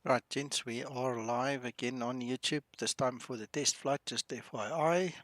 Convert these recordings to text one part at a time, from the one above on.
Right, gents, we are live again on YouTube, this time for the test flight, just FYI.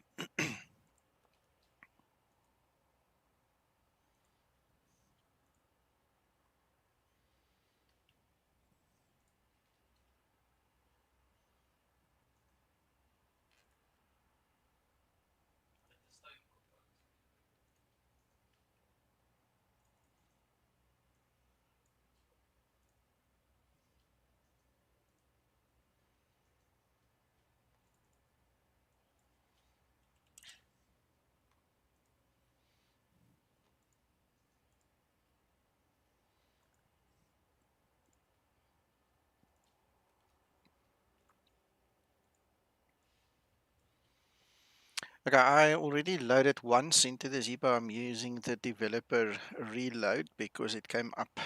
Okay, I already loaded once into the Zibo. I'm using the developer reload because it came up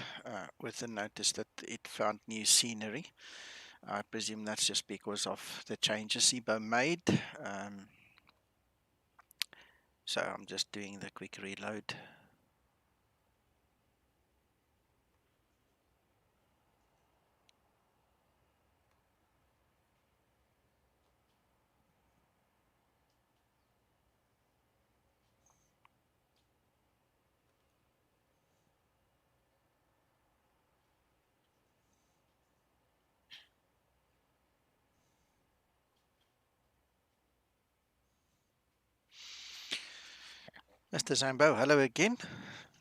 with a notice that it found new scenery. I presume that's just because of the changes Zibo made. So I'm just doing the quick reload. Mr. Zambo, hello again.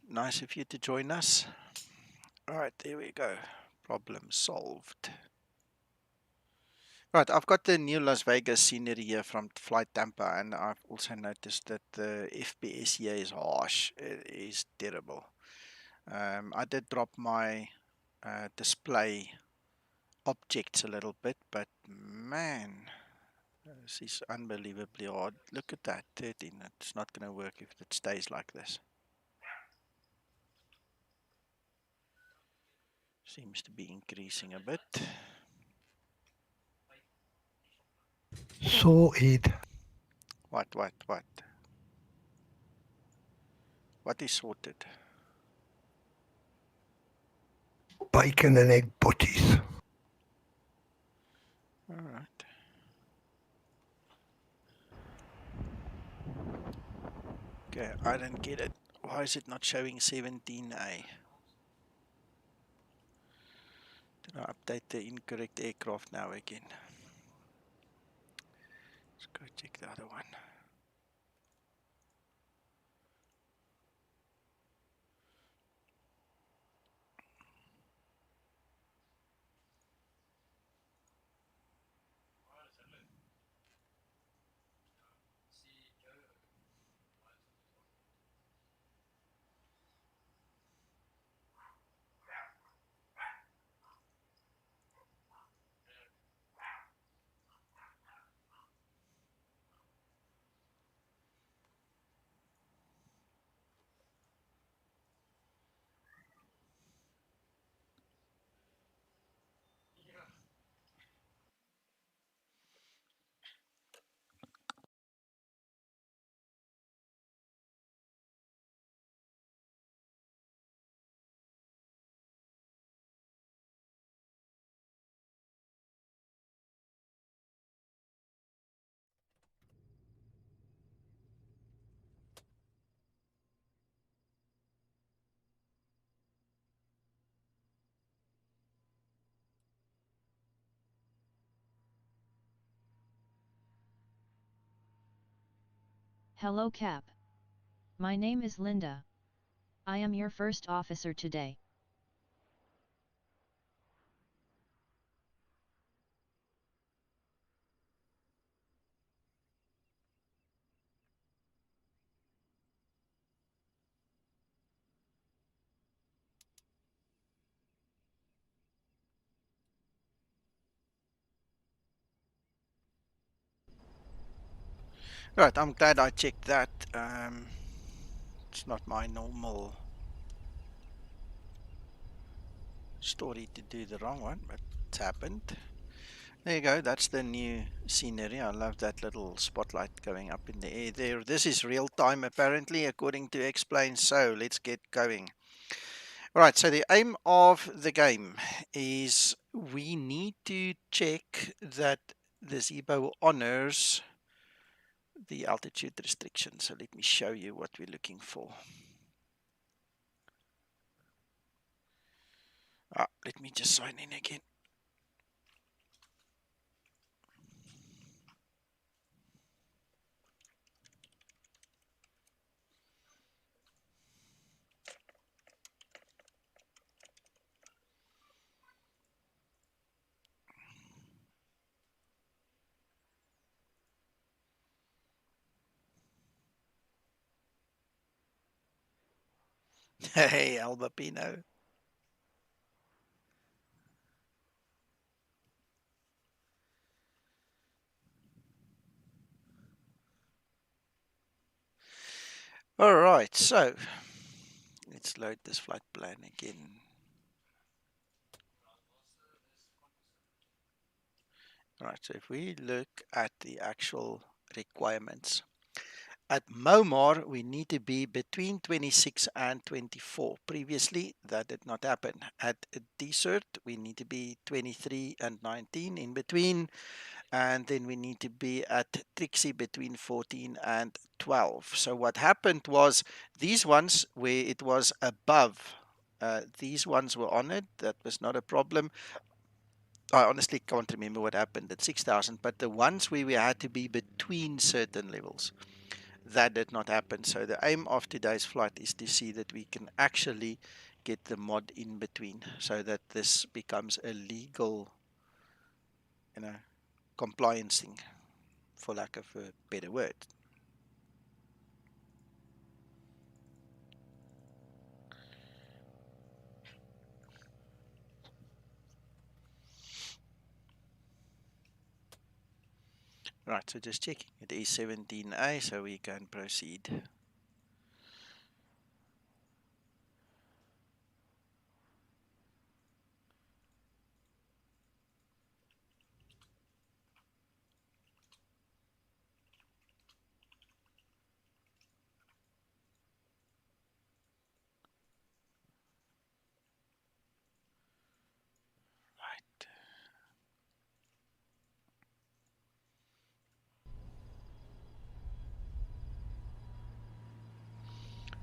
Nice of you to join us. All right, there we go. Problem solved. Right, I've got the new Las Vegas scenery here from Flight Tampa, and I've also noticed that the FPS here is harsh. It is terrible. I did drop my display objects a little bit, but man, this is unbelievably hard. Look at that, 13. It's not going to work if it stays like this. Seems to be increasing a bit. So it What? What is sorted? bacon and egg butties. All right. Okay, I don't get it. Why is it not showing 17A? Did I update the incorrect aircraft now again? Let's go check the other one. Hello Cap. My name is Linda. I am your first officer today. Right, I'm glad I checked that. It's not my normal story to do the wrong one, but it's happened. There you go, that's the new scenery. I love that little spotlight going up in the air there. This is real time apparently, according to Explain. So let's get going. Right, so the aim of the game is we need to check that the Zibo honors the altitude restriction. So let me show you what we're looking for. Let me just sign in again. Hey, Albapino. All right, so let's load this flight plan again. All right, so if we look at the actual requirements, at MOMAR, we need to be between 26 and 24. Previously, that did not happen. At DCERT, we need to be 23 and 19 in between. And then we need to be at Trixie between 14 and 12. So what happened was these ones where it was above, these ones were honored. That was not a problem. I honestly can't remember what happened at 6,000, but the ones where we had to be between certain levels, that did not happen. So the aim of today's flight is to see that we can actually get the mod in between so that this becomes a legal, compliance thing, for lack of a better word. Right, so just checking. It is 17A, so we can proceed. Right.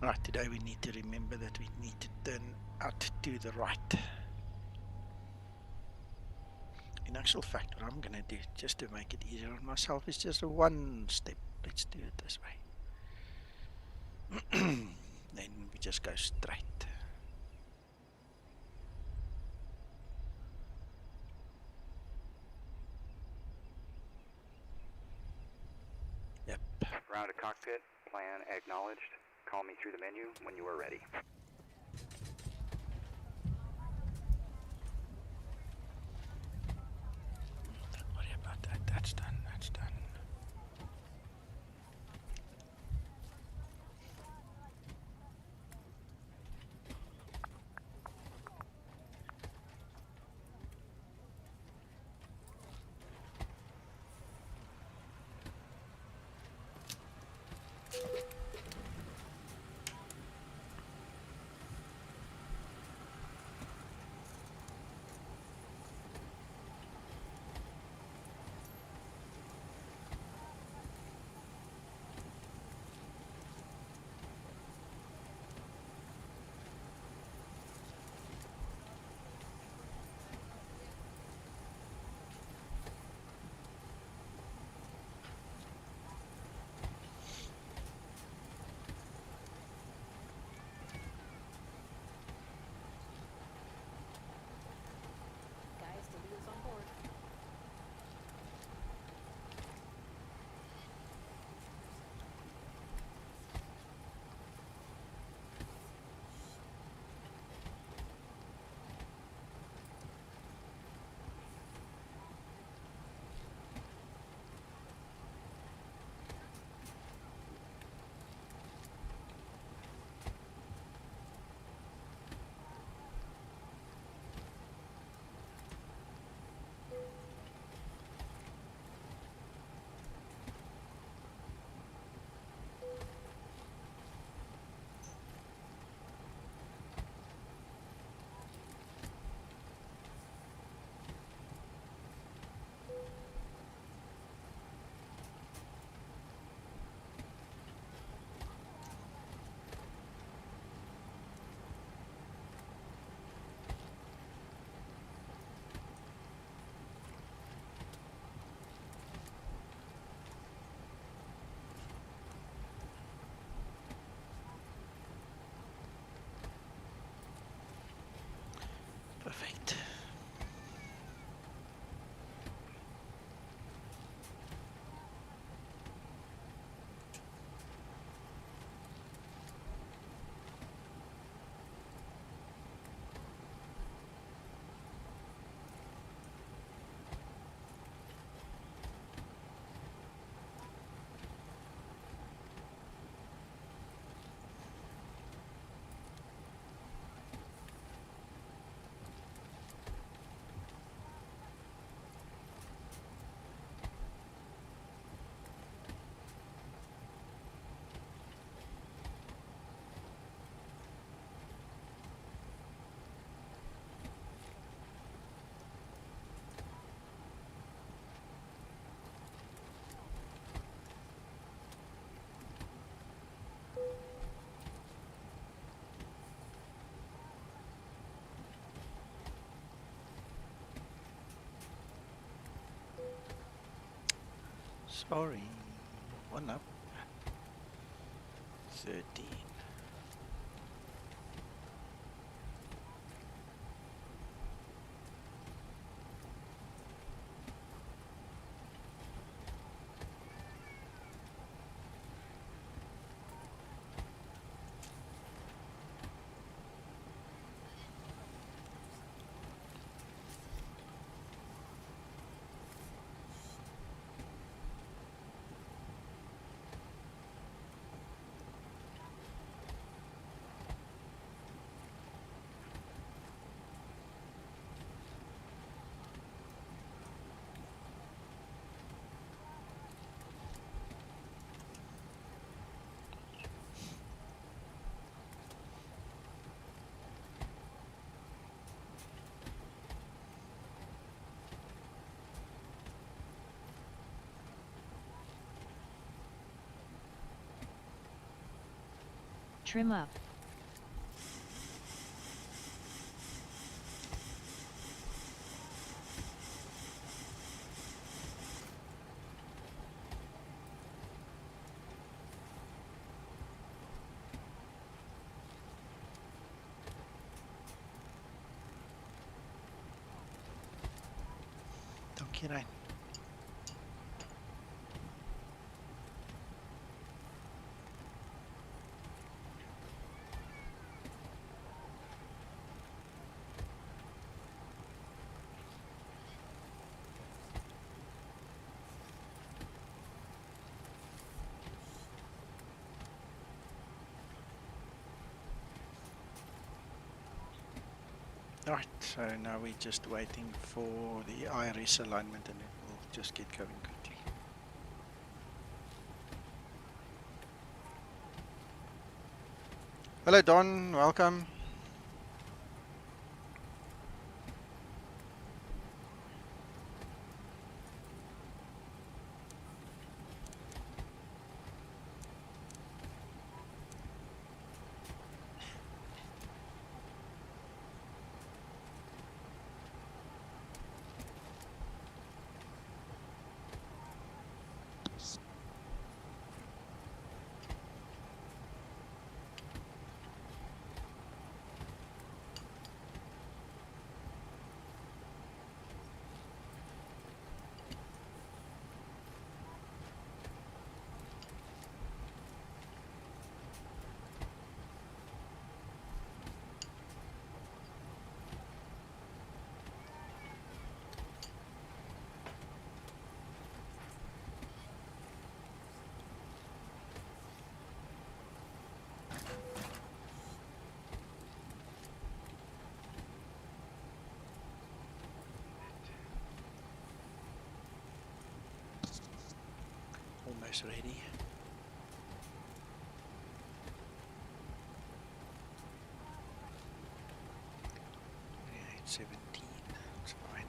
Right, today we need to remember that we need to turn out to the right. In actual fact, what I'm going to do, just to make it easier on myself, is just a one step. Let's do it this way. Then we just go straight. Yep. Round to cockpit, plan acknowledged. Call me through the menu when you are ready. Don't worry about that. That's done. That's done. Perfect. Sorry. One up. 13. Trim up. Dankie Rein. Alright, so now we're just waiting for the IRS alignment and then we'll just get going quickly. Hello Don, welcome. Almost ready. 17, that's fine.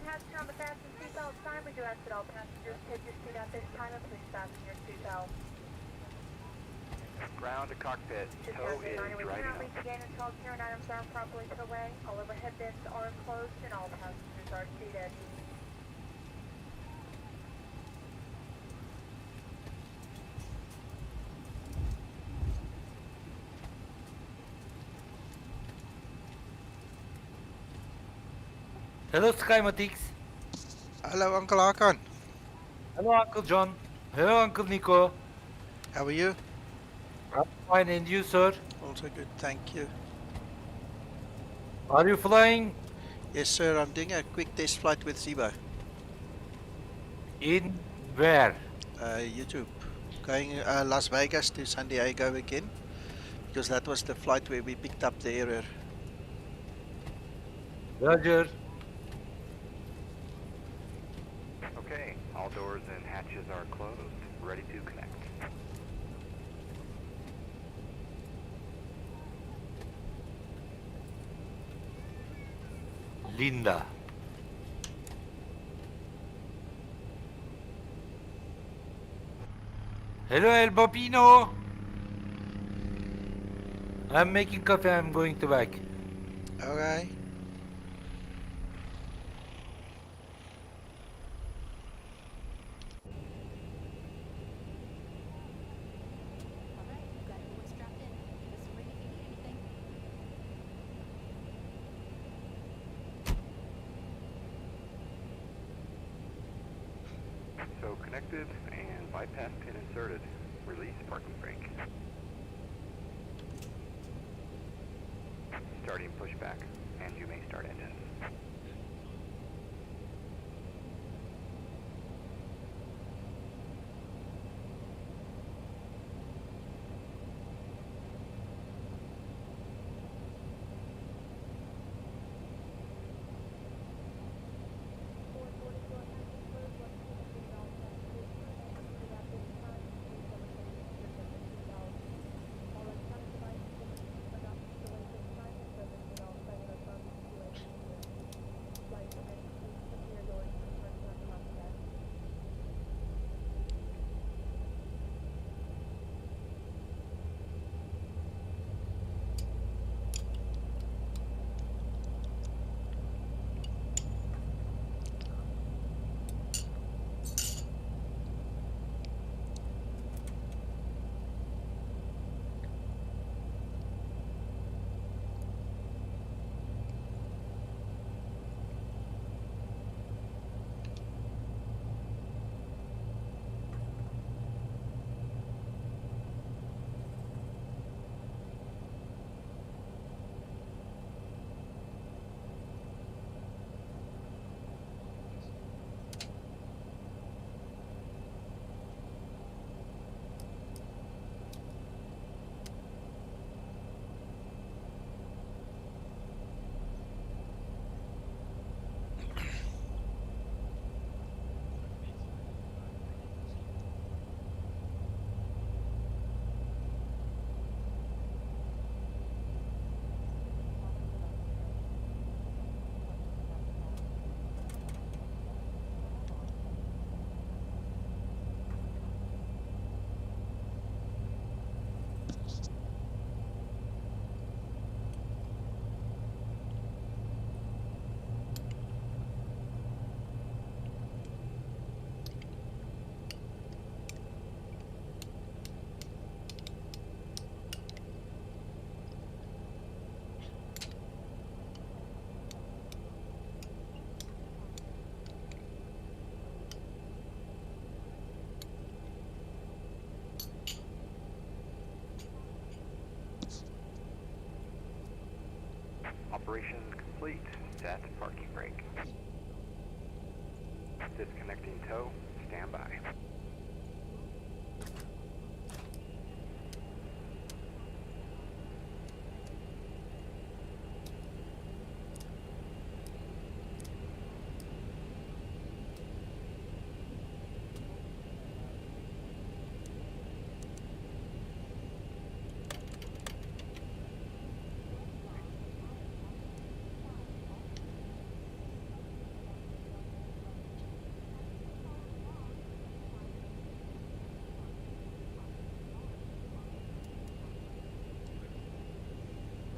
has turned the fasten seatbelt sign. We do ask that all passengers take your seat at this time and please fasten your seatbelt. Ground to cockpit. Tow is We driving cannot up. reach again until all carrying items are properly towed away. All overhead bins are closed and all passengers are seated. Hello, Skymatics. Hello, Uncle Hakan. Hello, Uncle John. Hello, Uncle Nico. How are you? I'm fine, and you, sir? Also good, thank you. Are you flying? Yes, sir. I'm doing a quick test flight with Zibo. In where? YouTube. Going Las Vegas to San Diego again, because that was the flight where we picked up the error. Roger. Okay, all doors and hatches are closed. Ready to connect. Linda. Hello, El Bambino. I'm making coffee. I'm going to back. Okay. So connected and bypass pin inserted. Release parking brake. Starting pushback, and you may start engines. Operation complete. Set parking brake. Disconnecting tow. Stand by.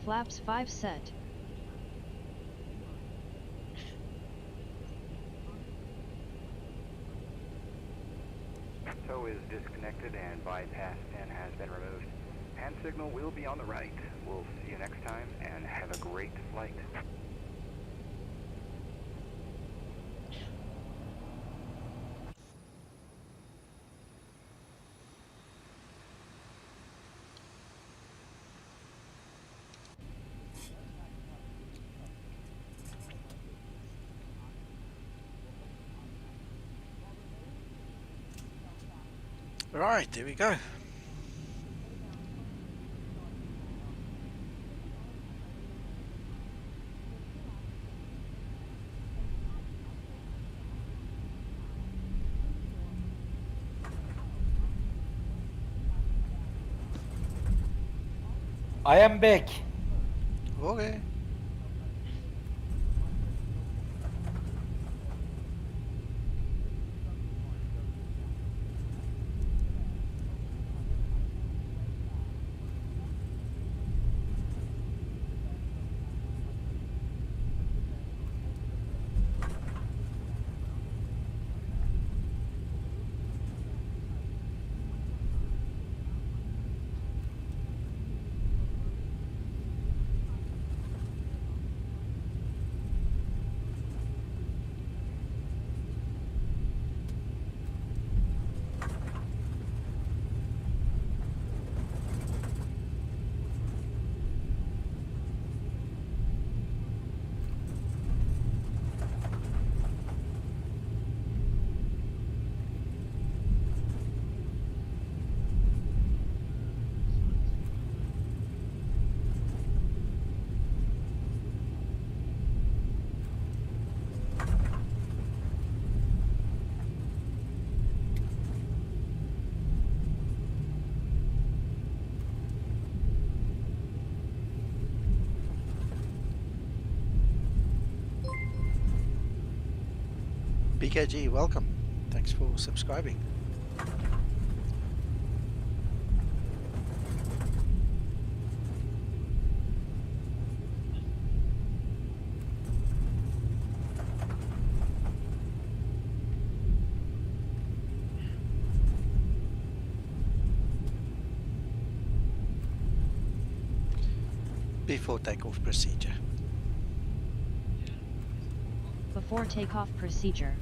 Flaps 5 set. Tow is disconnected and bypass 10 has been removed. Hand signal will be on the right. We'll see you next time and have a great flight. Right, there we go. I am back. Okay. BKG, welcome. Thanks for subscribing. Before takeoff procedure. Before takeoff procedure.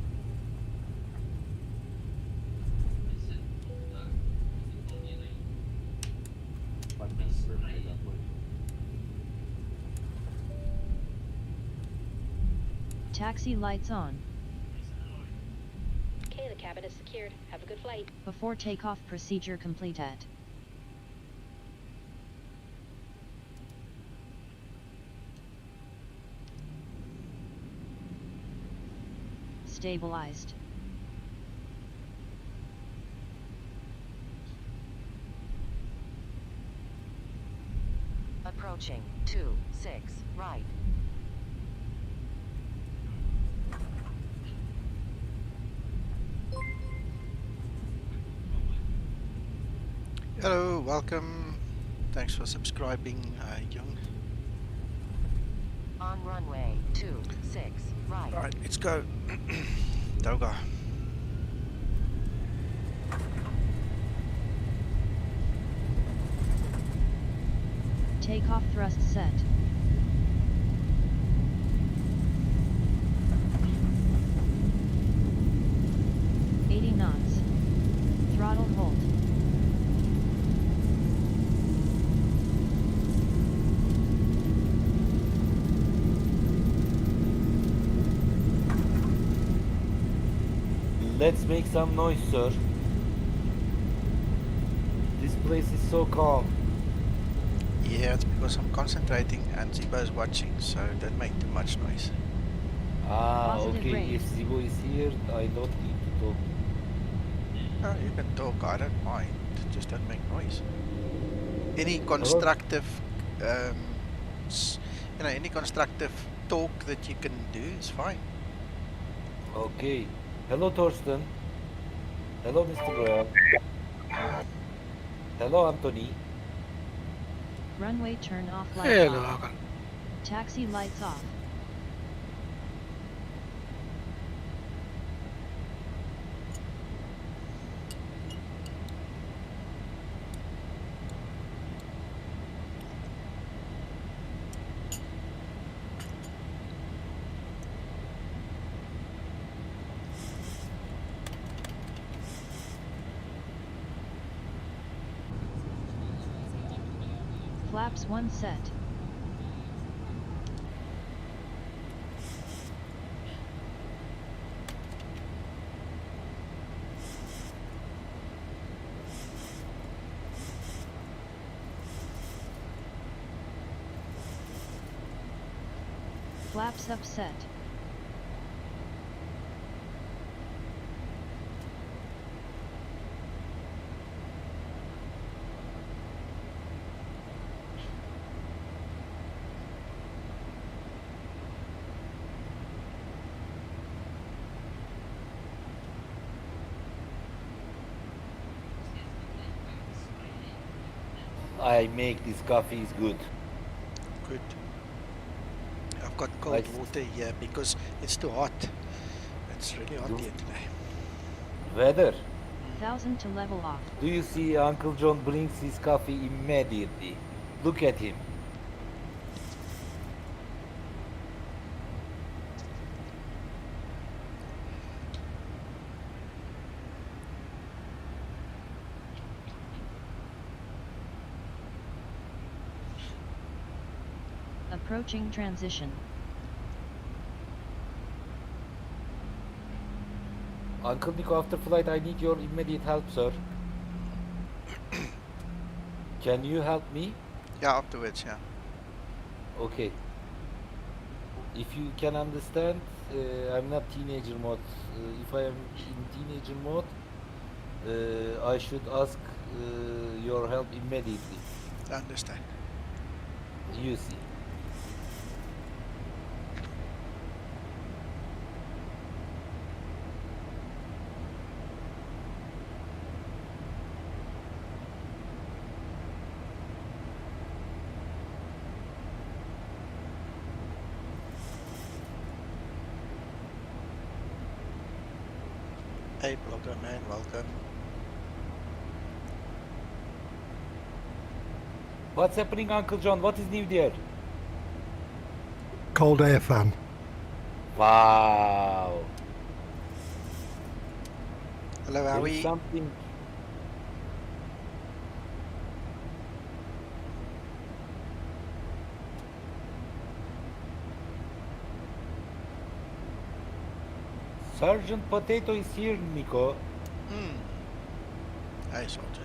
Taxi lights on. Okay, the cabin is secured. Have a good flight. Before takeoff procedure completed. Stabilized. Approaching 2-6 right. Hello, welcome. Thanks for subscribing, Young. On runway 2-6 right. Alright, let's go. Toga. Takeoff thrust set. knots. Throttle hold. Let's make some noise, sir. This place is so calm. Yeah, it's because I'm concentrating and Zibo is watching, so don't make too much noise. Ah, Positive okay. rate. If Zibo is here, I don't need to talk. No, you can talk, I don't mind. Just don't make noise. Any constructive, any constructive talk that you can do is fine. Okay. Hello, Thorsten. Hello, Mr. Graham. Hello, Anthony. Runway turn off light Hello, off. Hakan. Taxi lights off. Flaps 1 set. Flaps up set. I make this coffee is good. Good. I've got cold water here because it's too hot. It's really hot here today. Weather. 1000 to level off. Do you see Uncle John brings his coffee immediately? Look at him. Approaching transition. Uncle Nico, after flight, I need your immediate help, sir. Can you help me? Yeah, afterwards, yeah. Okay. If you can understand, I'm not teenager mode. If I am in teenager mode, I should ask your help immediately. I understand. You see. Hey, blogger man, welcome. What's happening, Uncle John? What is new there? Cold air fan. Wow. Hello, There is Howie. something. Sergeant Potato is here, Nico. Hey, Sergeant.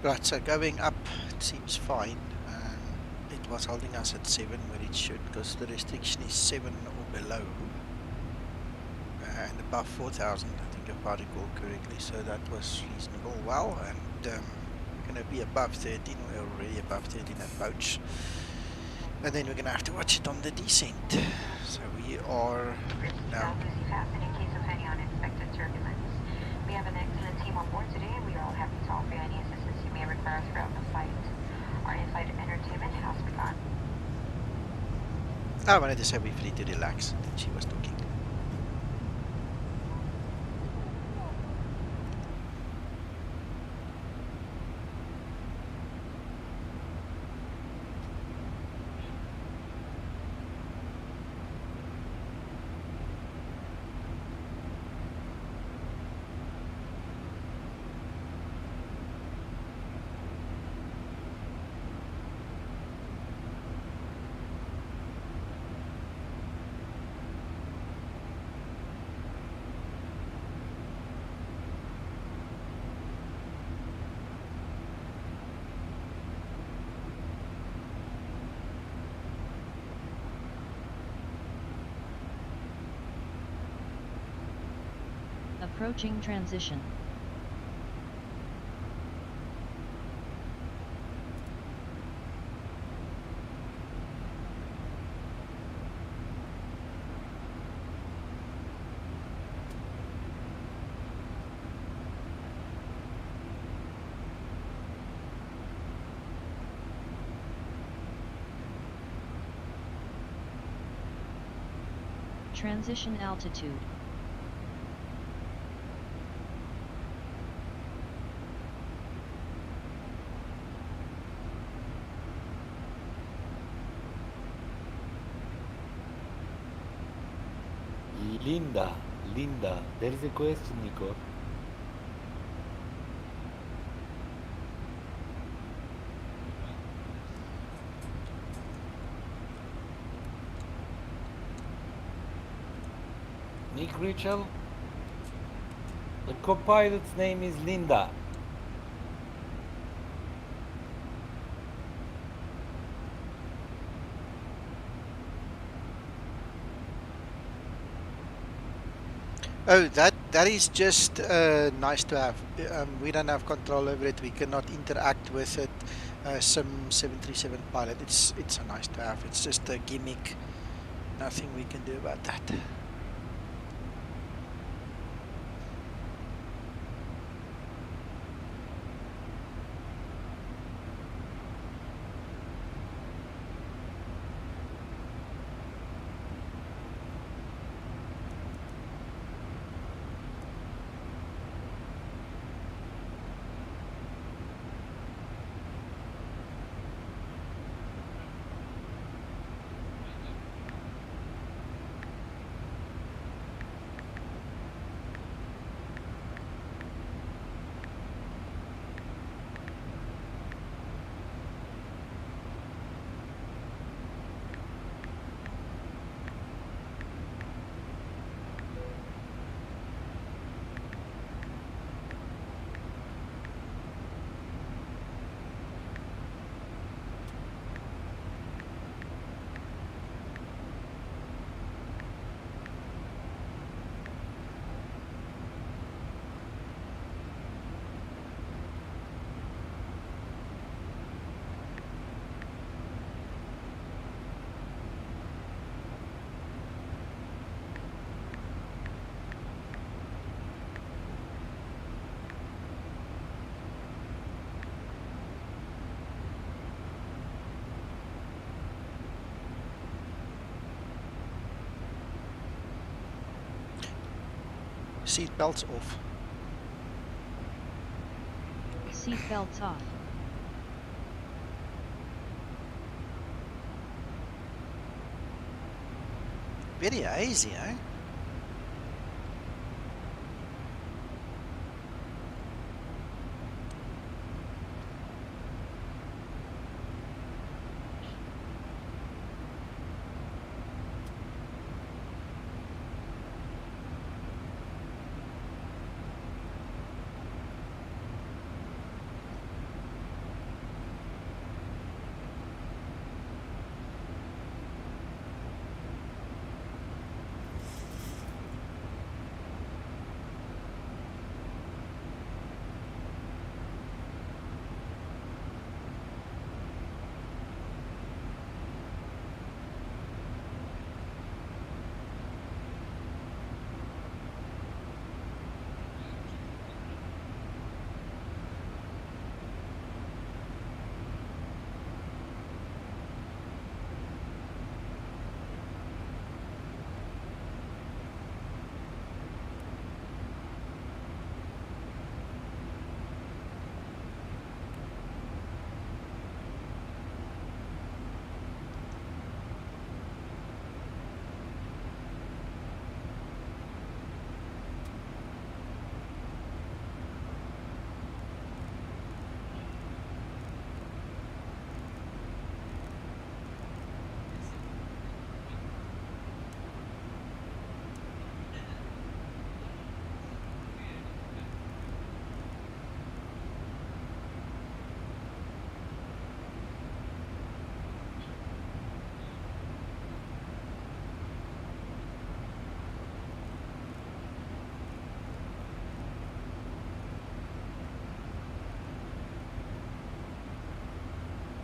Right, so going up, it seems fine. It was holding us at 7 where it should, because the restriction is 7 or below. And above 4,000, I think if I recall correctly, so that was reasonable. Well, and we're going to be above 13, we're already above 13 at Pouch. And then we're going to have to watch it on the descent. So we are now... In case of any unexpected turbulence. We have an excellent team on board today, and we are all happy to offer you any assistance you may require throughout the flight. Our in-flight entertainment has begun. I wanted to say we're free to relax. Then she was talking. Approaching transition. Transition altitude. Linda, there is a question, Nico. Nick Richel, the co-pilot's name is Linda. Oh, that is just nice to have. We don't have control over it. We cannot interact with it. Sim 737 pilot. It's a nice to have. It's just a gimmick. Nothing we can do about that. Seat belts off. Seat belts off. Very hazy, eh?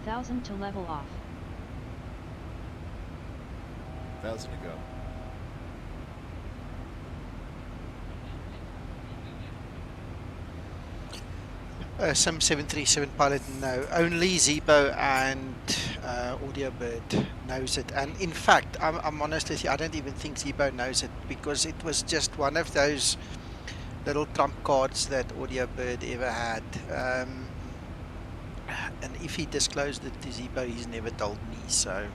1,000 to level off. 1,000 to go. Sim 737 pilot, no. Only Zibo and Audiobird knows it. And in fact, I'm honest with you, I don't even think Zibo knows it, because it was just one of those little trump cards that Audiobird ever had. And if he disclosed it to Zibo, he's never told me. So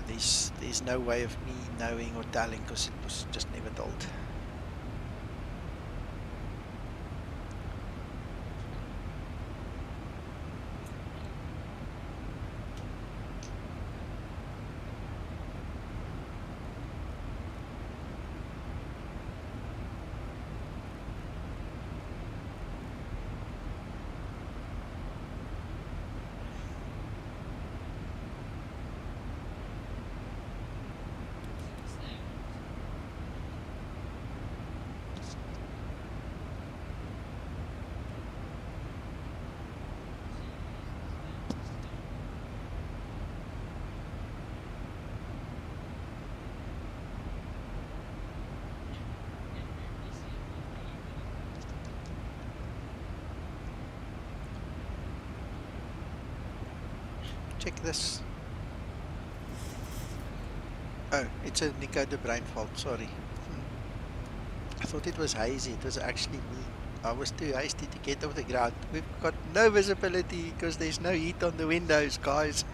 there's no way of me knowing or telling, because it was just never told. Check this. Oh, it's a Nico de Bruin fault, sorry. I thought it was hazy, it was actually me. I was too hasty to get off the ground. We've got no visibility because there's no heat on the windows, guys.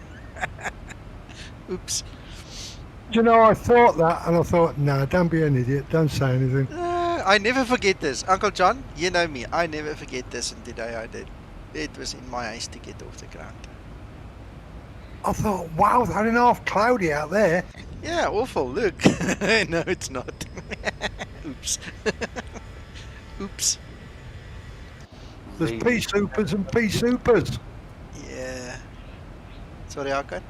Oops. You know, I thought that, and I thought, nah, don't be an idiot, don't say anything. I never forget this. Uncle John, you know me. I never forget this, and today I did. It was in my haste to get off the ground. I thought, wow, it's only half cloudy out there. Yeah, awful. Look. No, it's not. Oops. Oops. There's pea supers and pea supers. Yeah. Sorry, Hakan?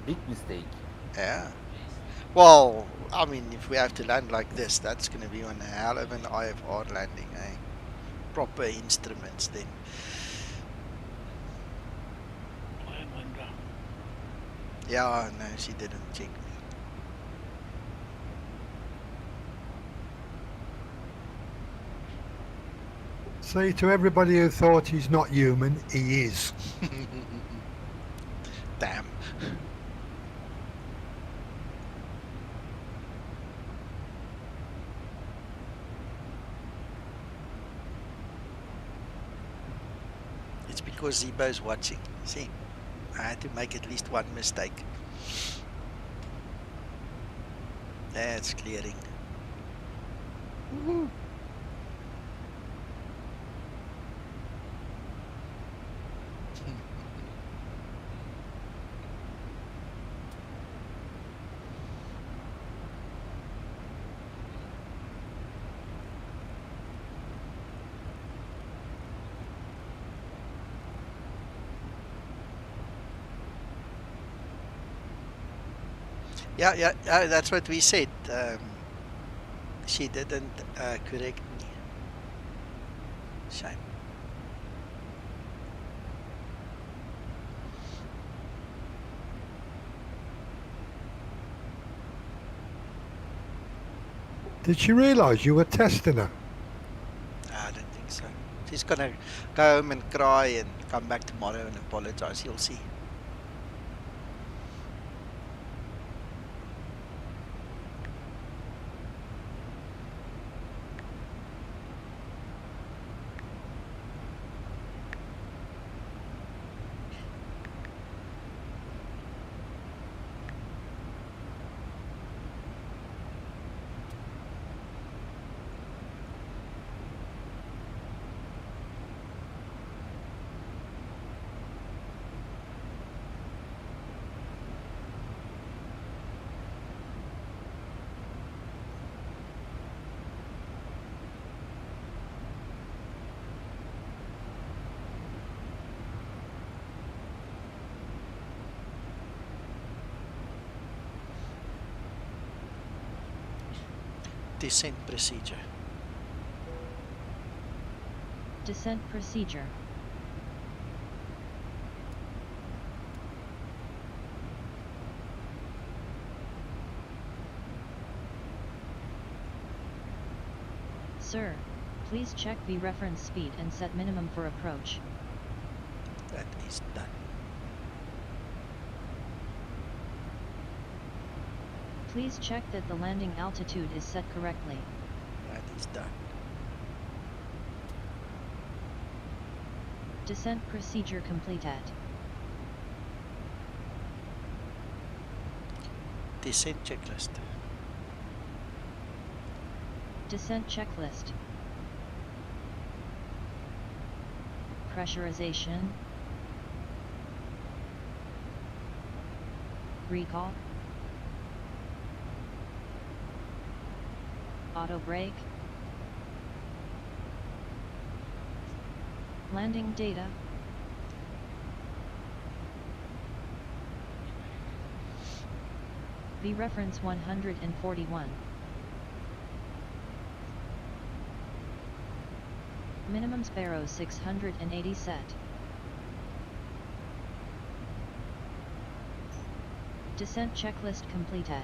Big mistake. Yeah. Well, I mean, if we have to land like this, that's going to be one hell of an IFR landing, eh? Proper instruments then. Yeah, no, she didn't check me. See, to everybody who thought he's not human, he is. Damn. It's because Zibo's watching. See, I had to make at least one mistake. That's clearing. Woohoo! Yeah, that's what we said. She didn't correct me. Shame. Did she realise you were testing her? I don't think so. She's gonna go home and cry and come back tomorrow and apologize. You'll see. Descent procedure. Descent procedure. Sir, please check the reference speed and set minimum for approach. That is done. Please check that the landing altitude is set correctly. That is done. Descent procedure completed. Descent checklist. Descent checklist. Pressurization. Recall. Auto brake. Landing data. V reference 141. Minimum sparrow 680 set. Descent checklist completed.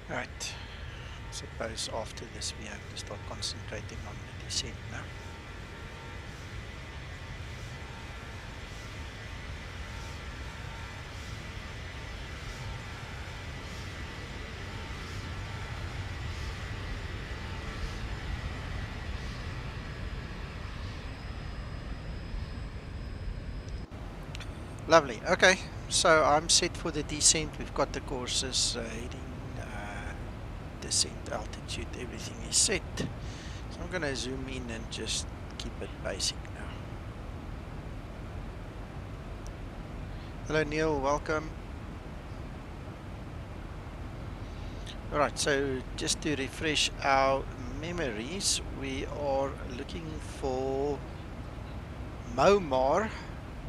Right. Suppose after this we have to start concentrating on the descent now. Lovely. Okay, so I'm set for the descent. We've got the courses heading, descent altitude, everything is set. So I'm going to zoom in and just keep it basic now. Hello Neil, welcome. Alright, so just to refresh our memories, we are looking for Momar,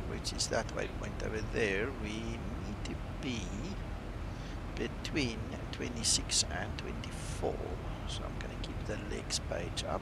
which is that waypoint over there. We need to be between 26 and 24. So I'm going to keep the legs page up.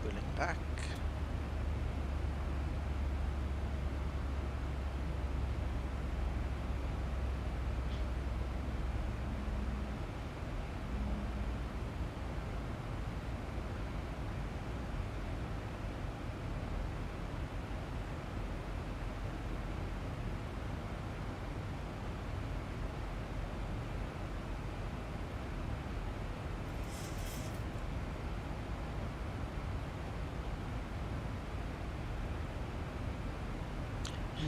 Pulling back.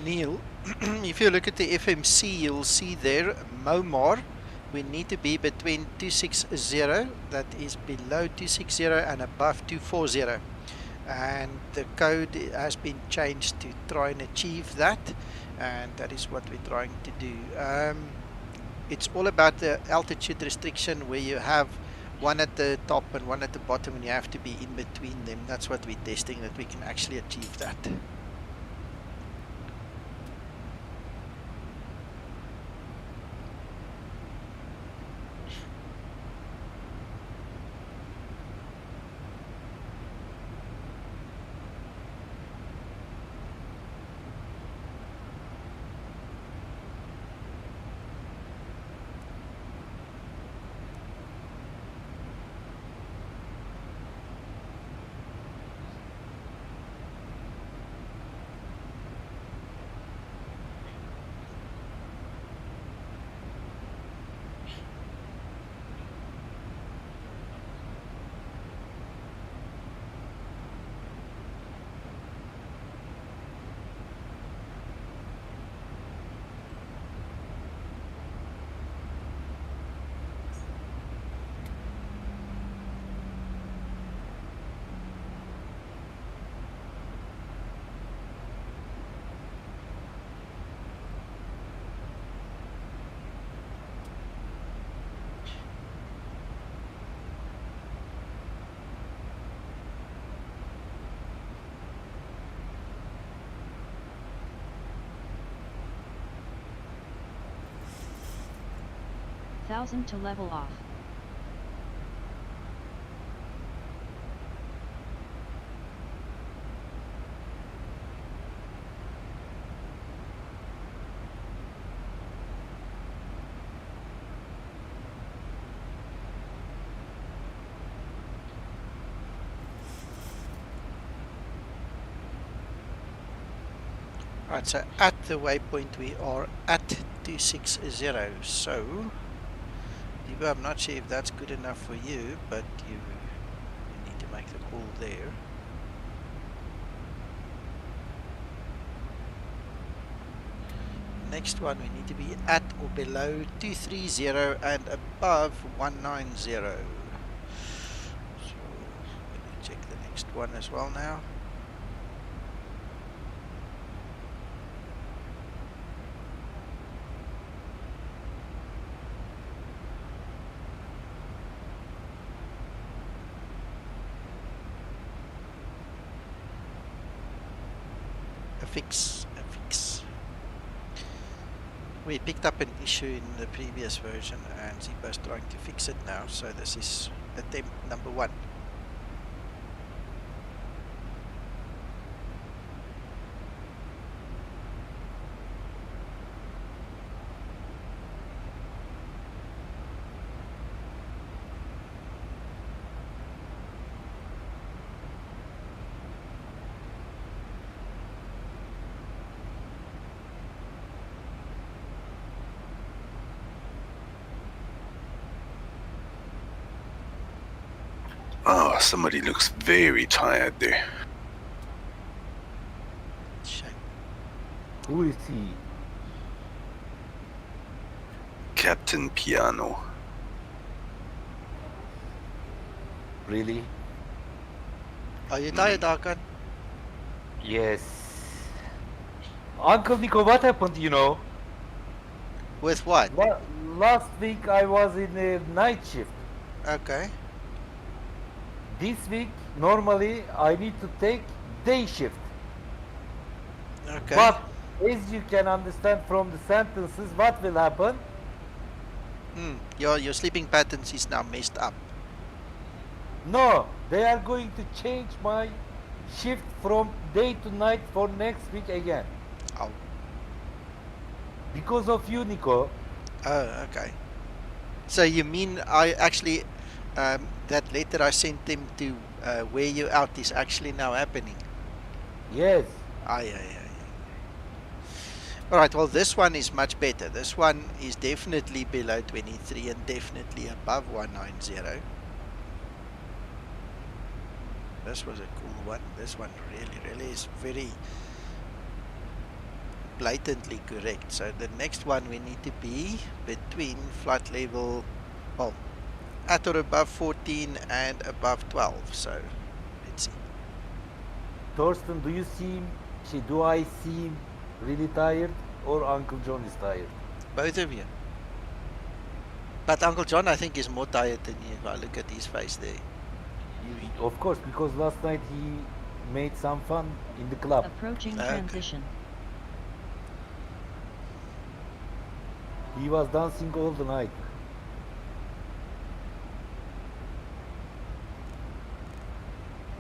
Neil, if you look at the FMC, you'll see there, MOMAR, we need to be between 260, that is below 260 and above 240. And the code has been changed to try and achieve that, and that is what we're trying to do. It's all about the altitude restriction, where you have one at the top and one at the bottom, and you have to be in between them. That's what we're testing, that we can actually achieve that. Thousand to level off. Right, so at the waypoint we are at 260, so Zibo, I'm not sure if that's good enough for you, but you need to make the call there. Next one, we need to be at or below 230 and above 190. So let me check the next one as well now. A fix. We picked up an issue in the previous version and Zibo's trying to fix it now, so this is attempt number 1. Oh, somebody looks very tired there. Shame. Who is he? Captain Piano. Really? Are you tired, Hakan? Yes. Uncle Nico, what happened, you know? With what? Last week I was in a night shift. Okay. This week, normally, I need to take day shift. Okay. But, as you can understand from the sentences, what will happen? Your sleeping patterns is now messed up. No, they are going to change my shift from day to night for next week again. Oh. Because of you, Nico. Oh, okay. So you mean I actually... that letter I sent them to wear you out is actually now happening? Yes. Aye. Alright, well this one is much better. This one is definitely below 23 and definitely above 190. This was a cool one. This one really is very blatantly correct. So the next one we need to be between flight level, well, at or above 14 and above 12. So let's see. Thorsten, do I seem really tired or Uncle John is tired? Both of you. But Uncle John, I think, is more tired than you if I look at his face there. Of course, because last night he made some fun in the club. Approaching Okay. transition. He was dancing all the night.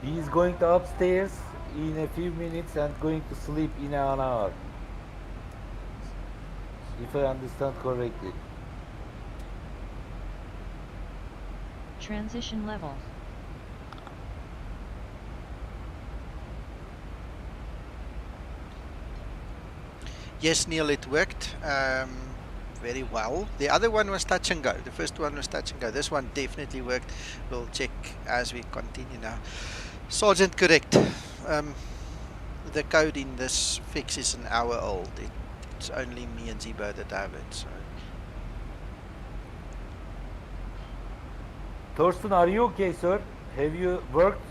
He is going to upstairs in a few minutes and going to sleep in an hour. If I understand correctly. Transition level. Yes, Neil, it worked very well. The other one was touch and go. The first one was touch and go. This one definitely worked. We'll check as we continue now. Sergeant, correct. The code in this fix is an hour old. It's only me and Zibo that have it. So. Thorsten, are you okay, sir? Have you worked?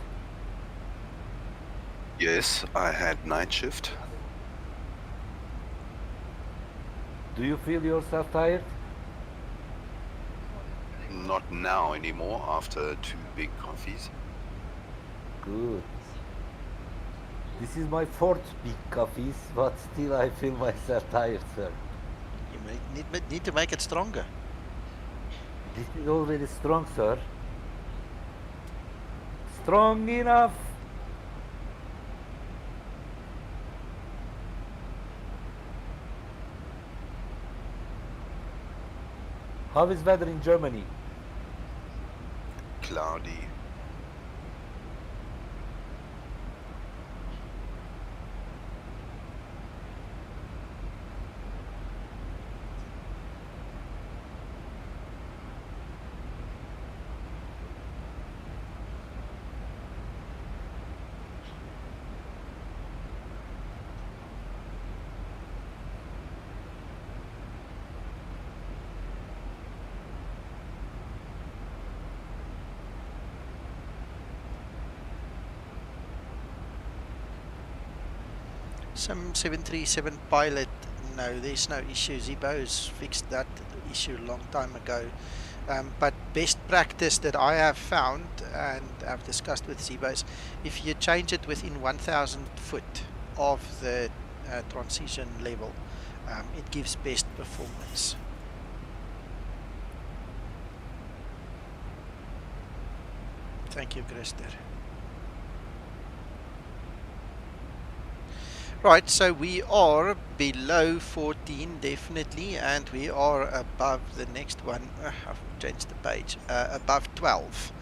Yes, I had night shift. Do you feel yourself tired? Not now anymore after 2 big coffees. Good. This is my 4th big coffees, but still I feel myself tired, sir. You need to make it stronger. This is already strong, sir. Strong enough. How is weather in Germany? Cloudy. Some 737 pilot, no, there's no issue. Zibo's fixed that issue a long time ago. But best practice that I have found and I've discussed with Zibo's, if you change it within 1,000 foot of the transition level, it gives best performance. Thank you, Christer. Right, so we are below 14 definitely, and we are above the next one. I've changed the page. Above 12.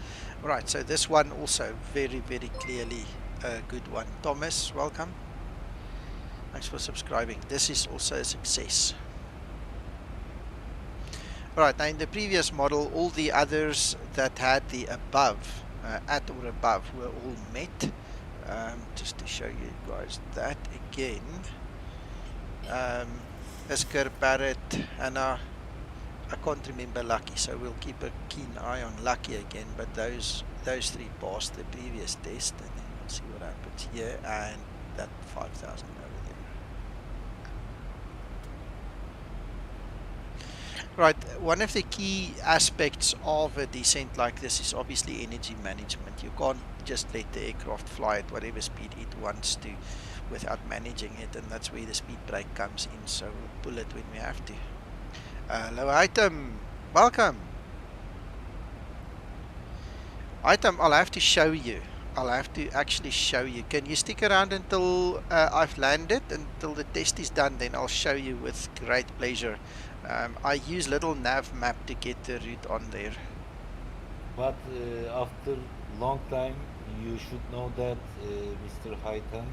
Right, so this one also very, very clearly a good one. Thomas, welcome. Thanks for subscribing. This is also a success. Right, now in the previous model, all the others that had the above, at or above, were all met. Just to show you guys that again, Isker, Barrett, and I can't remember Lucky, so we'll keep a keen eye on Lucky again. But those three passed the previous test, and then we'll see what happens here, and that 5,000 over there. Right, one of the key aspects of a descent like this is obviously energy management. You can't just let the aircraft fly at whatever speed it wants to without managing it, and that's where the speed brake comes in, so we'll pull it when we have to. Hello Item, welcome. Item, I'll have to show you. I'll have to actually show you. Can you stick around until I've landed, until the test is done? Then I'll show you with great pleasure. I use little nav map to get the route on there. But after long time, you should know that, Mr. Haytham,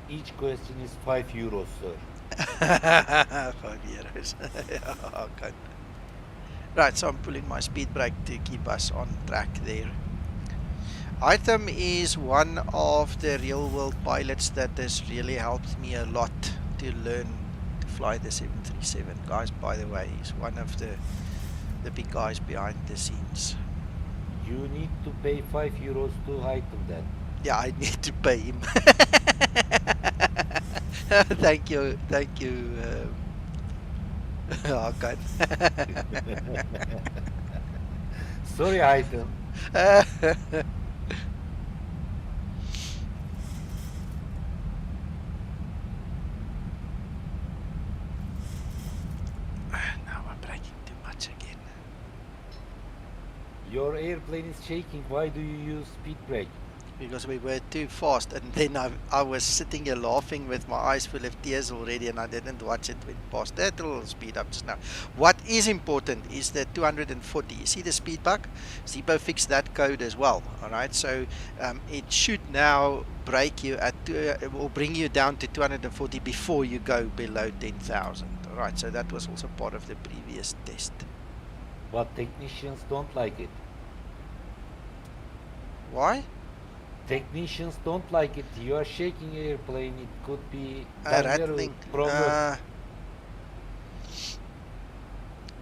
each question is €5, sir. €5. Okay. Right, so I'm pulling my speed brake to keep us on track there. Item is one of the real world pilots that has really helped me a lot to learn to fly the 737. Guys, by the way, he's one of the big guys behind the scenes. You need to pay €5 to heighten that. Yeah, I need to pay him. Thank you, Hakan. Sorry, heighten. Now I'm braking too much again. Your airplane is shaking. Why do you use speed brake? Because we were too fast, and then I was sitting here laughing with my eyes full of tears already, and I didn't watch it when past that little speed up just now. What is important is the 240. You see the speed bug? Zibo fixed that code as well. All right, so it should now break you at or bring you down to 240 before you go below 10,000. All right, so that was also part of the previous test. But technicians don't like it. Why? Technicians don't like it. You are shaking airplane. It could be Rattling. problem.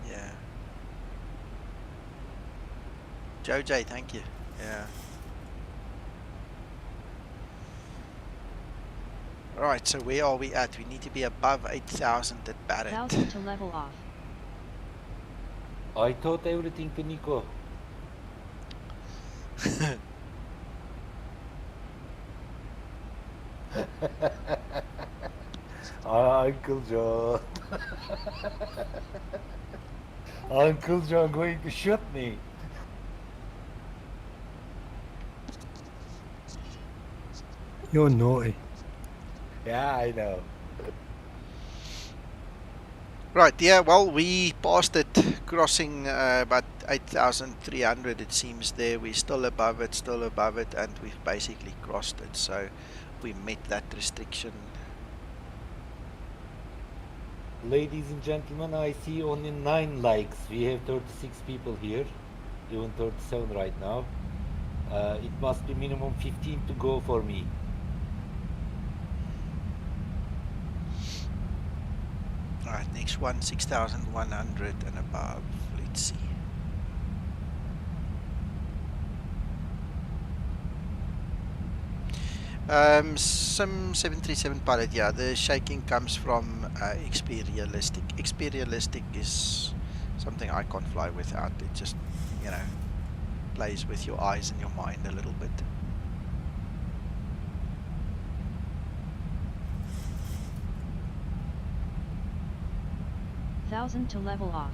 Yeah. Joj, thank you. Yeah. Right, so where are we at? We need to be above 8,000 at Barrett. 1,000 to level off. I taught everything to Nico. Uncle John. Uncle John going to shoot me. You're naughty. Yeah, I know. Right, yeah, well, we passed it, crossing about 8,300 it seems there. We're still above it, and we've basically crossed it, so we met that restriction. Ladies and gentlemen, I see only 9 likes. We have 36 people here, even 37 right now. It must be minimum 15 to go for me. Alright, next one, 6,100 and above. Let's see. Some 737 pilot, yeah, the shaking comes from Experialistic. Experialistic is something I can't fly without. It just, you know, plays with your eyes and your mind a little bit. $1,000 to level off.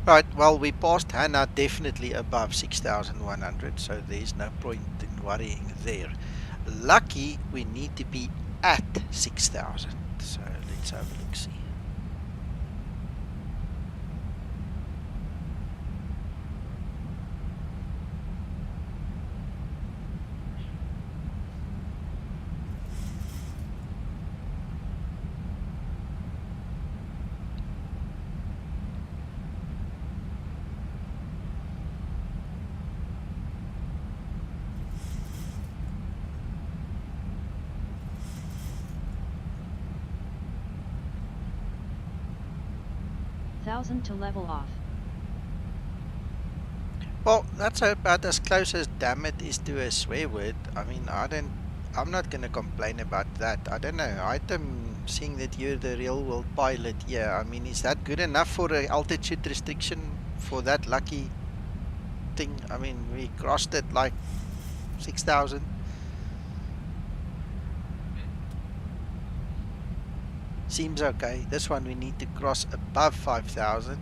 Right, well, we passed Hannah definitely above 6,100, so there's no point in worrying there. Lucky we need to be at 6,000, so let's have a look, see. $1,000 to level off. Well, that's about as close as damn it is to a swear word. I mean, I'm not gonna complain about that. I don't know, Item, seeing that you're the real world pilot, yeah, I mean, is that good enough for an altitude restriction for that lucky thing? I mean, we crossed it like 6,000. Seems okay. This one we need to cross above 5,000.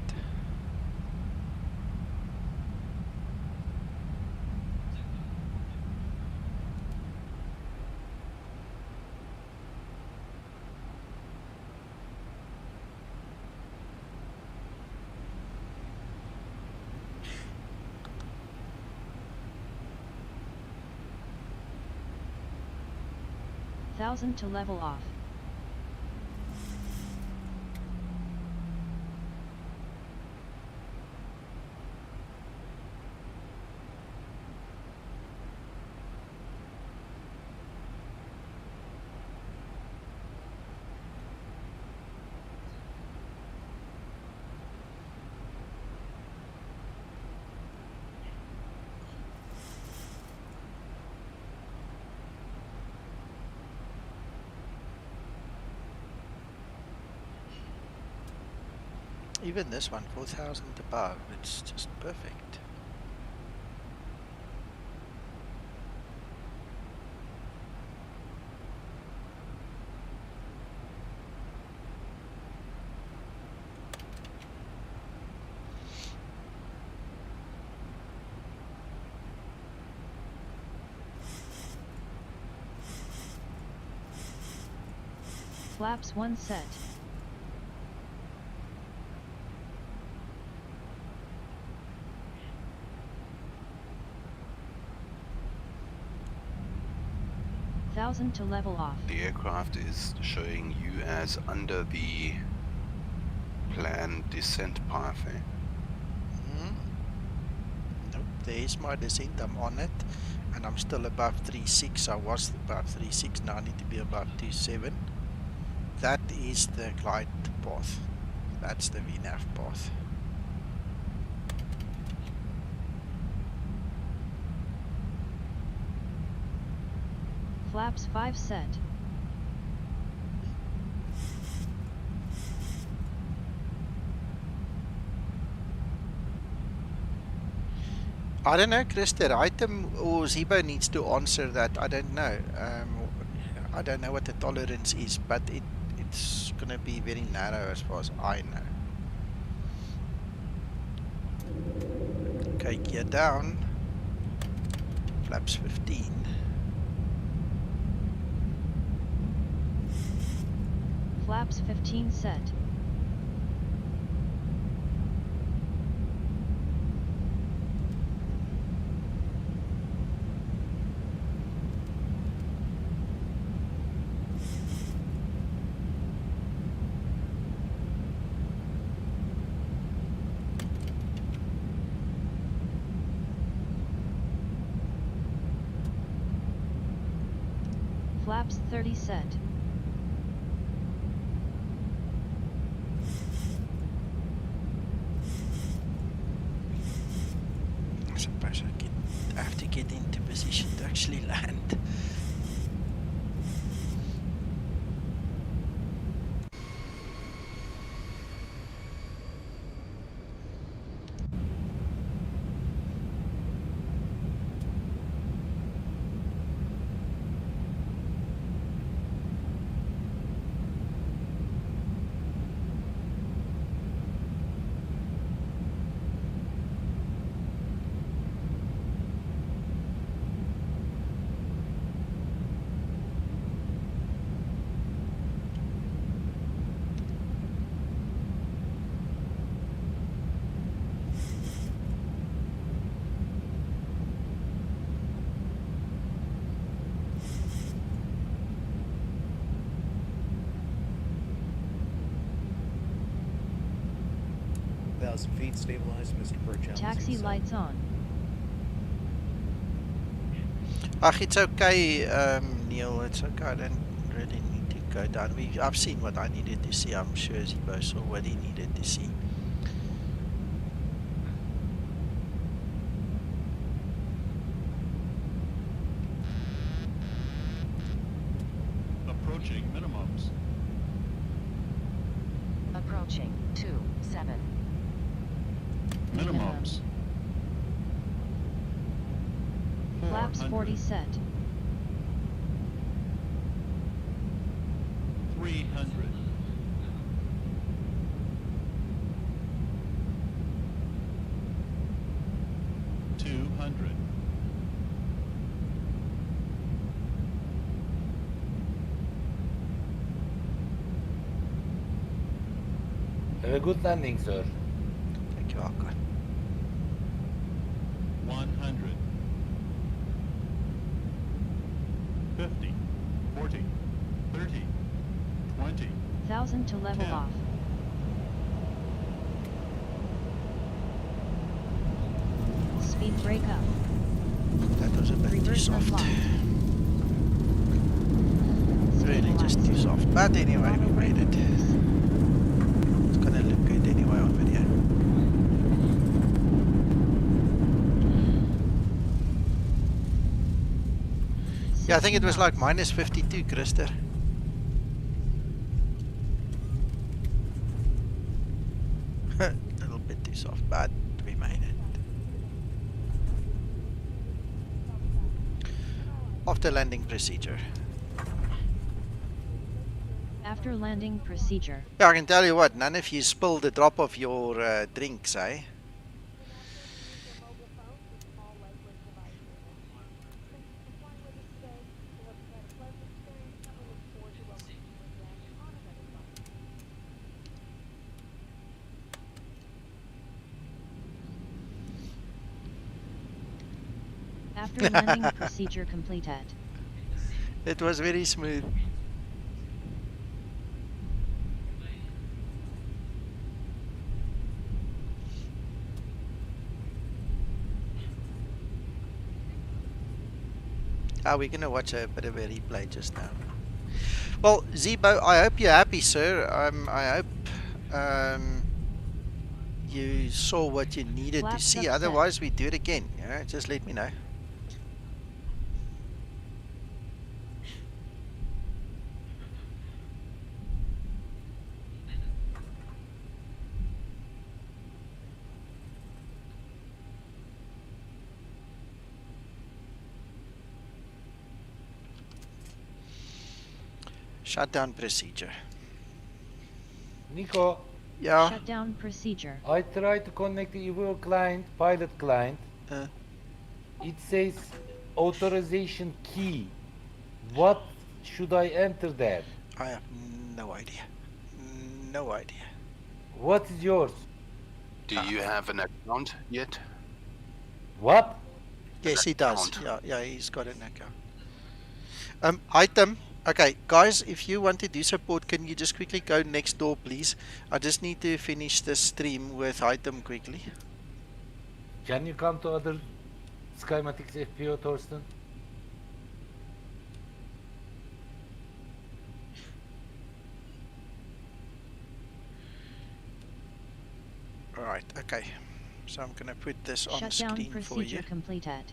$1,000 to level off. Even this one, 4,000 above, it's just perfect. Flaps 1 set. Thousand to level off. The aircraft is showing you as under the planned descent path. Nope, there's my descent. I'm on it, and I'm still above 3.6. I was above 3.6. Now I need to be above 2.7. That is the glide path. That's the VNAV path. Flaps 5 set. I don't know, Chris, the item or Zibo needs to answer that. I don't know. I don't know what the tolerance is, but it's going to be very narrow as far as I know. Okay, gear down. Flaps 15. Flaps 15 set. Flaps 30 set. I suppose I have to get into position to actually land. Feet stabilized, Mr. Burchell. Taxi lights on. Ach, it's okay, Neil. It's okay. I don't really need to go down. I've seen what I needed to see. I'm sure Zibo saw what he needed to see. Approaching minimums. Approaching 27. Minimums. Flaps 40 set. 300. 200. Have a good landing, sir. Thank you, Hakan. 100. 50. 40. 30. 20. 1000 to level 10. off. Speed brake up. That was a bit too Reverse soft. unlocked. Really just too soft. But anyway, we made it. It's gonna look good anyway on video. Yeah, I think it was like minus 52, Krister. A little bit too soft, but we made it. After landing procedure. After landing procedure. Yeah, I can tell you what, none of you spilled a drop of your drinks, eh? After landing procedure completed. It was very smooth. We're going to watch a bit of a replay just now. Well, Zibo, I hope you're happy, sir. I hope you saw what you needed to Flaps see. upset. Otherwise, we do it again. Yeah, just let me know. Shutdown procedure. Nico, Yeah. Shutdown procedure. I tried to connect the EVO client, pilot client. It says authorization key. What should I enter that? I have no idea. No idea. What is yours? Do you have an account yet? What? Yes, he does. Yeah, he's got an account. Item. Okay, guys, if you want to do support, can you just quickly go next door, please? I just need to finish this stream with Item quickly. Can you come to other Skymatics FPO, Thorsten? Alright, okay. So I'm going to put this on Shutdown screen for you. procedure completed.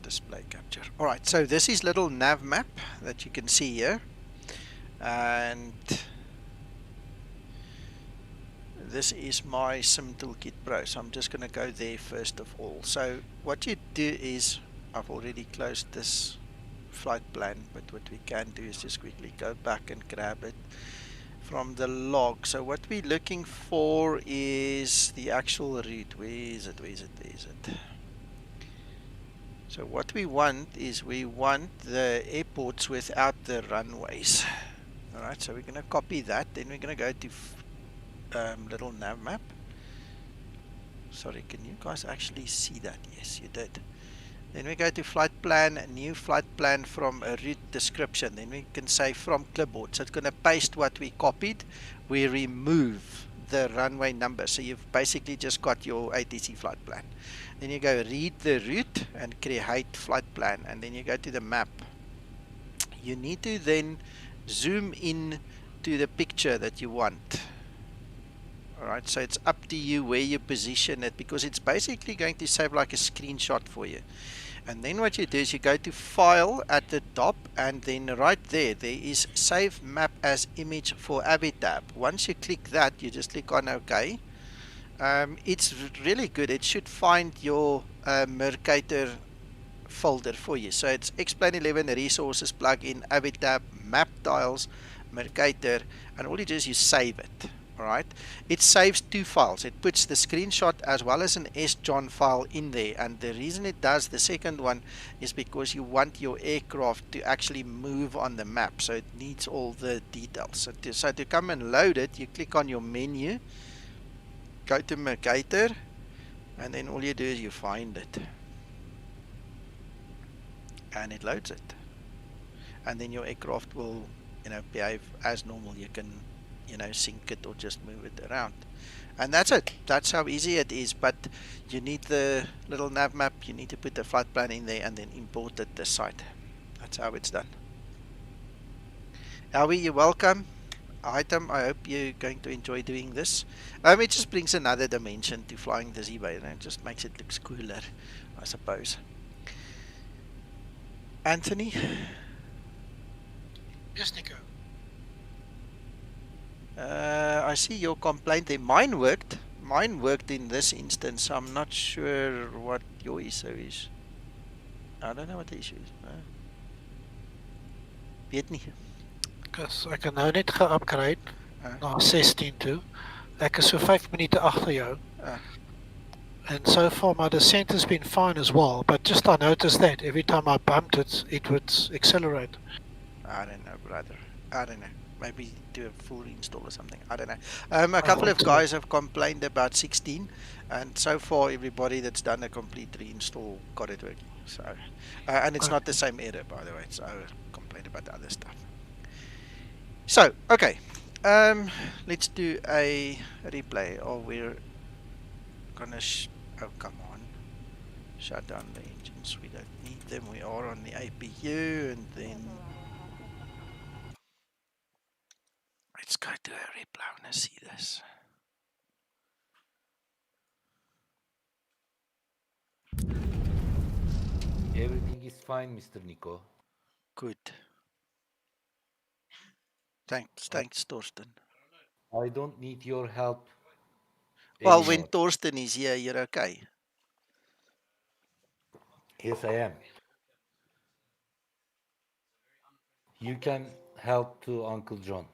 Display capture. Alright, so this is little nav map that you can see here. And this is my Sim Toolkit Pro. So I'm just going to go there first of all. So what you do is, I've already closed this flight plan, but what we can do is just quickly go back and grab it from the log. So what we're looking for is the actual route. Where is it? So what we want is we want the airports without the runways. Alright, so we're going to copy that. Then we're going to go to little nav map. Sorry, can you guys actually see that? Yes, you did. Then we go to flight plan, new flight plan from a route description. Then we can say from clipboard. So it's going to paste what we copied. We remove the runway number. So you've basically just got your ATC flight plan. Then you go read the route and create flight plan. And then you go to the map. You need to then zoom in to the picture that you want. Alright, so it's up to you where you position it, because it's basically going to save like a screenshot for you. And then what you do is you go to file at the top, and then right there is save map as image for Avitab. Once you click that, you just click on OK. It's really good. It should find your Mercator folder for you. So it's Explain 11 resources plugin, Avitab, map tiles, Mercator, and all you do is you save it. Alright, it saves two files. It puts the screenshot as well as an SJON file in there, and the reason it does the second one is because you want your aircraft to actually move on the map, so it needs all the details. So to come and load it, you click on your menu, go to Mercator, and then all you do is you find it, and it loads it, and then your aircraft will, behave as normal. You can sync it or just move it around, and that's it. That's how easy it is. But you need the little nav map, you need to put the flight plan in there and then import it this side. That's how it's done. Elwie, you're welcome. Item, I hope you're going to enjoy doing this. It just brings another dimension to flying the Zibo, and it just makes it look cooler, I suppose. Anthony? Yes, Nico. I see your complaint there. Mine worked. Mine worked in this instance. I'm not sure what your issue is. I don't know what the issue is. Weet nie. Ek het nou net ge-upgrade na 16 toe. Ek is so 5 minute agter jou. And so far my descent has been fine as well, but just I noticed that every time I bumped it, it would accelerate. I don't know, brother. I don't know. Maybe do a full install or something. I don't know. A couple of guys have complained about 16, and so far everybody that's done a complete reinstall got it working. So, and it's not the same error, by the way. So I complained about the other stuff. So, okay. Let's do a replay. Or we're gonna. Oh, come on. Shut down the engines. We don't need them. We are on the APU, and then. Let's go to a replay. I want to see this. Everything is fine, Mr. Nico. Good. Thanks, Torsten. I don't need your help. Well, when Torsten is here, you're okay. Yes, I am. You can help to Uncle John.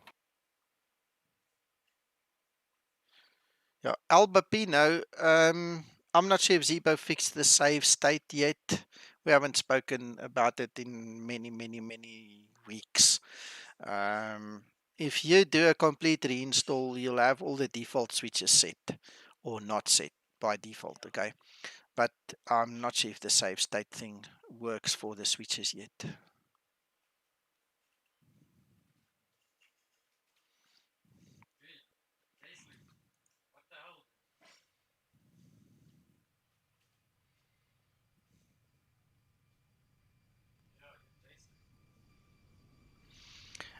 Yeah, Albapino, I'm not sure if Zibo fixed the save state yet. We haven't spoken about it in many weeks. If you do a complete reinstall, you'll have all the default switches set or not set by default, okay? But I'm not sure if the save state thing works for the switches yet.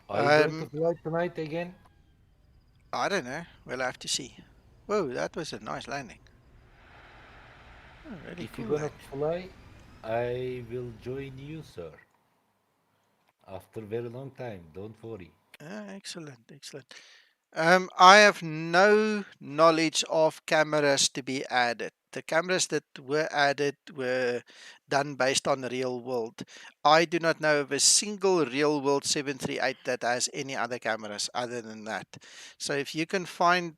Are you going to fly tonight again? I don't know. We'll have to see. Whoa, that was a nice landing. Oh, really if cool you're gonna fly, I will join you, sir. After a very long time, don't worry. Excellent. I have no knowledge of cameras to be added. The cameras that were added were done based on real world. I do not know of a single real world 738 that has any other cameras other than that. So if you can find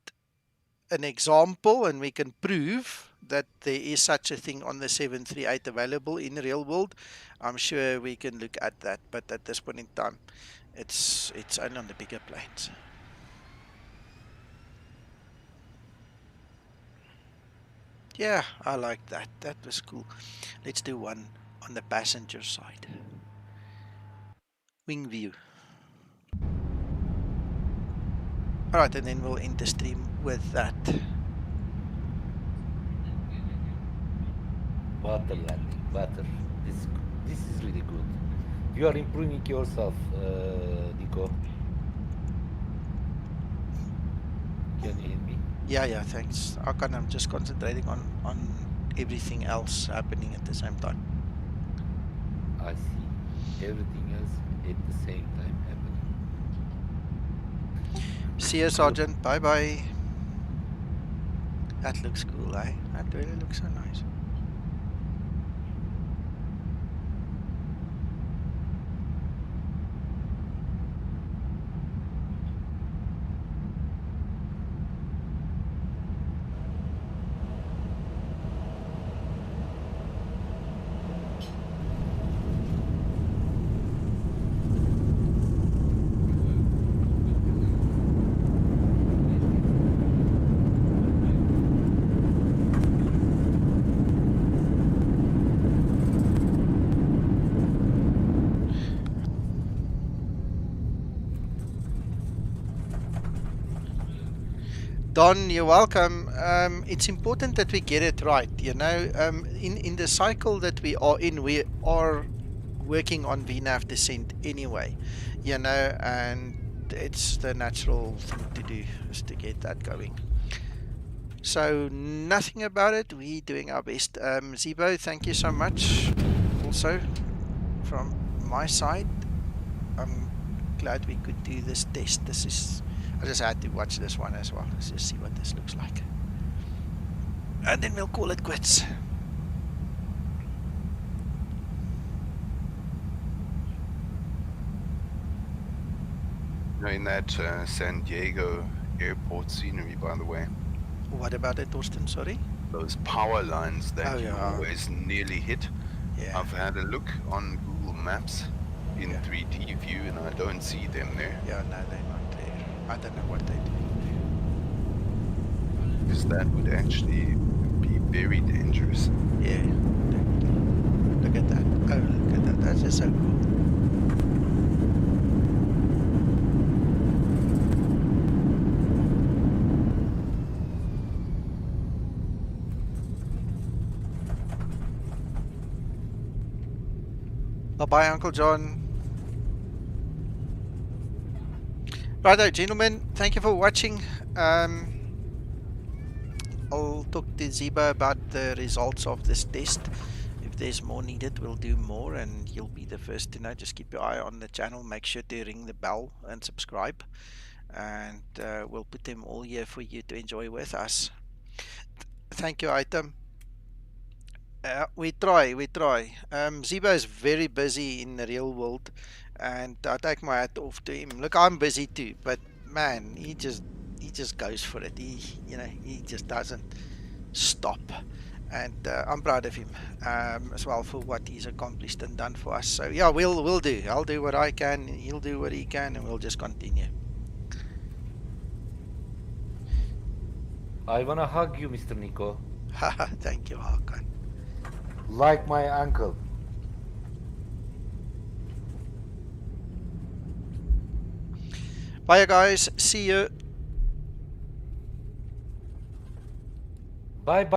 an example and we can prove that there is such a thing on the 738 available in real world, I'm sure we can look at that. But at this point in time, it's only on the bigger planes. Yeah, I like that. That was cool. Let's do one on the passenger side. Wing view. Alright, and then we'll end the stream with that. Butter landing, butter. This is really good. You are improving yourself, Nico. Can you hear me? Yeah, thanks. I'm just concentrating on everything else happening at the same time. I see. Everything else at the same time happening. See you, Sergeant. Bye-bye. That looks cool, eh? That really looks so nice. Don, you're welcome. It's important that we get it right. You know, in the cycle that we are in, we are working on VNAV descent anyway. You know, and it's the natural thing to do is to get that going. So nothing about it. We're doing our best. Zibo, thank you so much. Also, from my side, I'm glad we could do this test. This is I just had to watch this one as well. Let's just see what this looks like. And then we'll call it quits. In that San Diego airport scenery, by the way. What about it, Torsten? Sorry? Those power lines that you yeah. always nearly hit. Yeah. I've had a look on Google Maps in 3D view and I don't see them there. Yeah, no, they're not there. I don't know what they do. Because that would actually be very dangerous. Yeah, definitely. Look at that. Oh, look at that. That's just so cool. Bye-bye, Uncle John. Righto, gentlemen, thank you for watching. I'll talk to Zibo about the results of this test. If there's more needed, we'll do more, and you'll be the first to know. Just keep your eye on the channel. Make sure to ring the bell and subscribe. And we'll put them all here for you to enjoy with us. Thank you, Item. We try. Zibo is very busy in the real world, and I take my hat off to him. Look, I'm busy too, but man, he just goes for it. He just doesn't stop, and I'm proud of him as well for what he's accomplished and done for us. So yeah, we'll do. I'll do what I can, he'll do what he can, and we'll just continue. I wanna hug you, Mr. Nico. Thank you, Hakan. Like my uncle. Bye, guys. See you. Bye bye.